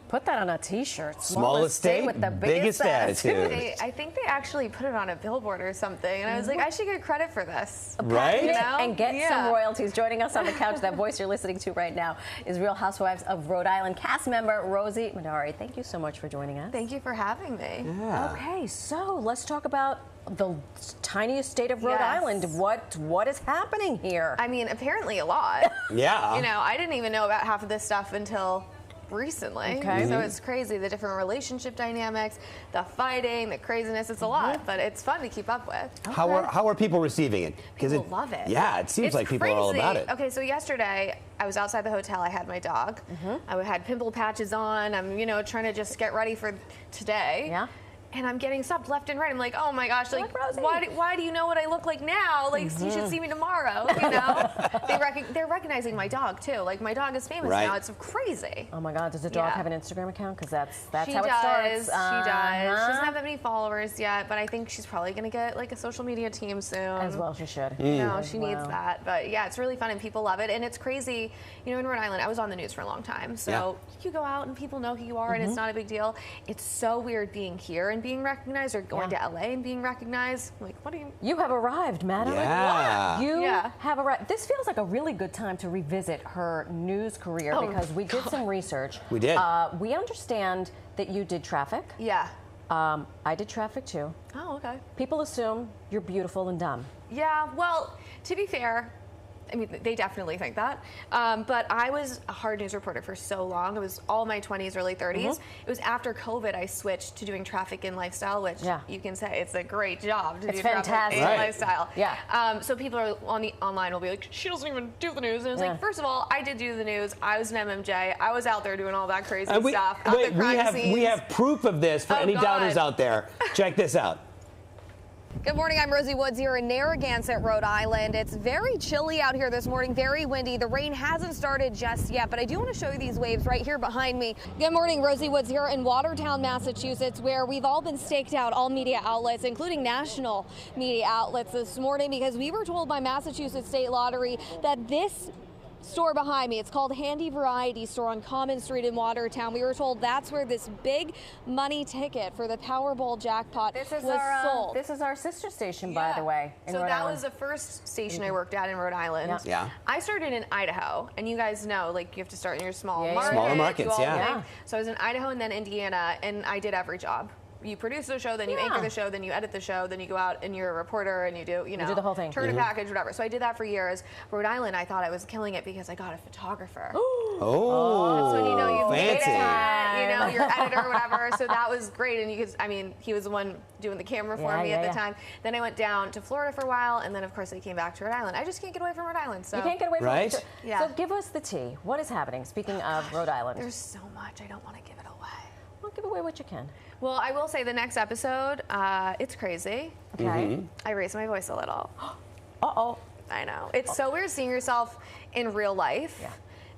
Put that on a T-shirt. Smallest state with the biggest attitude. I think they actually put it on a billboard or something, and I was like, I should get credit for this. Right? You know? And get some royalties. Joining us on the couch, that voice you're listening to right now, is Real Housewives of Rhode Island cast member Rosie Midare. Thank you so much for joining us. Thank you for having me. Yeah. Okay, so let's talk about the tiniest state of Rhode Island. What is happening here? I mean, apparently a lot. Yeah. You know, I didn't even know about half of this stuff until recently. Okay. So it's crazy, the different relationship dynamics, the fighting, the craziness. It's a lot, but it's fun to keep up with. Okay. How are people receiving it? People love it. Yeah, it seems like people are all about it. Okay, so yesterday I was outside the hotel. I had my dog. I had pimple patches on. I'm, trying to just get ready for today. Yeah. And I'm getting stopped left and right. I'm like, oh my gosh, like why do you know what I look like now? Like, you should see me tomorrow, They're recognizing my dog, too. Like, my dog is famous now. It's crazy. Oh, my God. Does the dog have an Instagram account? Because that's how it She starts. does. She doesn't have that many followers yet, but I think she's probably going to get, like, a social media team soon. As well, she should. She needs that. But, yeah, it's really fun, and people love it. And it's crazy. In Rhode Island, I was on the news for a long time. So you go out, and people know who you are, and it's not a big deal. It's so weird being here and being recognized, or going to LA and being recognized. Like, what do you... You have arrived, madam. Yeah. You have arrived. This feels like a really good time to revisit her news career because we did some research. We did. We understand that you did traffic. Yeah. I did traffic, too. Oh, okay. People assume you're beautiful and dumb. Yeah, well, to be fair, I mean, they definitely think that. But I was a hard news reporter for so long. It was all my 20s, early 30s. It was after COVID I switched to doing traffic and lifestyle, which you can say it's a great job to do traffic and lifestyle. Yeah. So people are online will be like, she doesn't even do the news. And it's like, first of all, I did do the news. I was an MMJ. I was out there doing all that crazy stuff. We have proof of this for any doubters out there. Check this out. Good morning, I'm Rosie Woods here in Narragansett, Rhode Island. It's very chilly out here this morning, very windy. The rain hasn't started just yet, but I do want to show you these waves right here behind me. Good morning, Rosie Woods here in Watertown, Massachusetts, where we've all been staked out, all media outlets, including national media outlets this morning, because we were told by Massachusetts State Lottery that this store behind me, it's called Handy Variety Store on Common Street in Watertown. We were told that's where this big money ticket for the Powerball jackpot was sold. This is our sister station, by the way, in so Rhode that Island. was the first station I worked at in Rhode Island. Yeah. I started in Idaho, and you guys know, like, you have to start in your small market. Smaller markets, So I was in Idaho and then Indiana, and I did every job. You produce the show, then you anchor the show, then you edit the show, then you go out and you're a reporter and you do, you do the whole thing. Turn a package, whatever. So I did that for years. Rhode Island, I thought I was killing it because I got a photographer. Oh, that's when you've made it, fancy. your editor, whatever. So that was great. And he was the one doing the camera for me at the time. Then I went down to Florida for a while, and then of course I came back to Rhode Island. I just can't get away from Rhode Island. So you can't get away from it. Yeah. So give us the tea. What is happening? Speaking of Rhode Island, there's so much. I don't want to give it away. Well, give away what you can. Well, I will say the next episode, it's crazy. Okay. I raised my voice a little. Uh-oh. I know. It's so weird seeing yourself in real life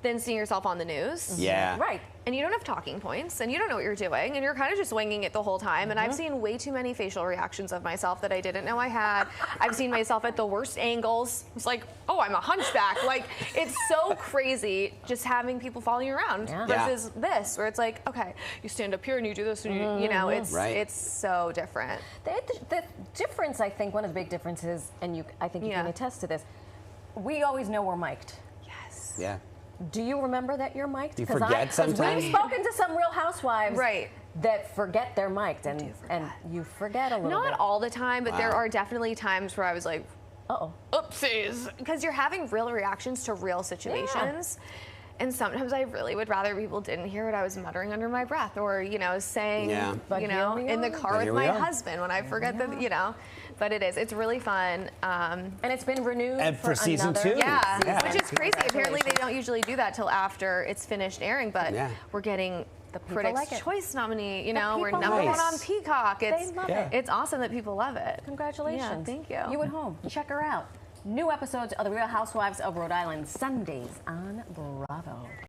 than seeing yourself on the news. Yeah. Right. And you don't have talking points, and you don't know what you're doing, and you're kind of just winging it the whole time. And I've seen way too many facial reactions of myself that I didn't know I had. I've seen myself at the worst angles. It's like, oh, I'm a hunchback. Like, it's so crazy just having people follow you around versus this, where it's like, okay, you stand up here and you do this, and it's so different. The difference, I think, one of the big differences, and I think you can attest to this, we always know we're mic'd. Yes. Yeah. Do you remember that you're mic'd? Do you forget sometimes? We've spoken to some Real Housewives that forget they're mic'd, and you forget a little bit. Not all the time, but there are definitely times where I was like, oopsies. Because you're having real reactions to real situations. And sometimes I really would rather people didn't hear what I was muttering under my breath, or, saying, in the car with my husband when I forget that, but it's really fun. And it's been renewed and for season 2. Yeah, which is crazy. Apparently they don't usually do that till after it's finished airing, but we're getting the Critics' Choice nominee, we're number 1 on Peacock. It's awesome that people love it. Congratulations. Yeah, thank you. You at home, check her out. New episodes of The Real Housewives of Rhode Island, Sundays on Bravo.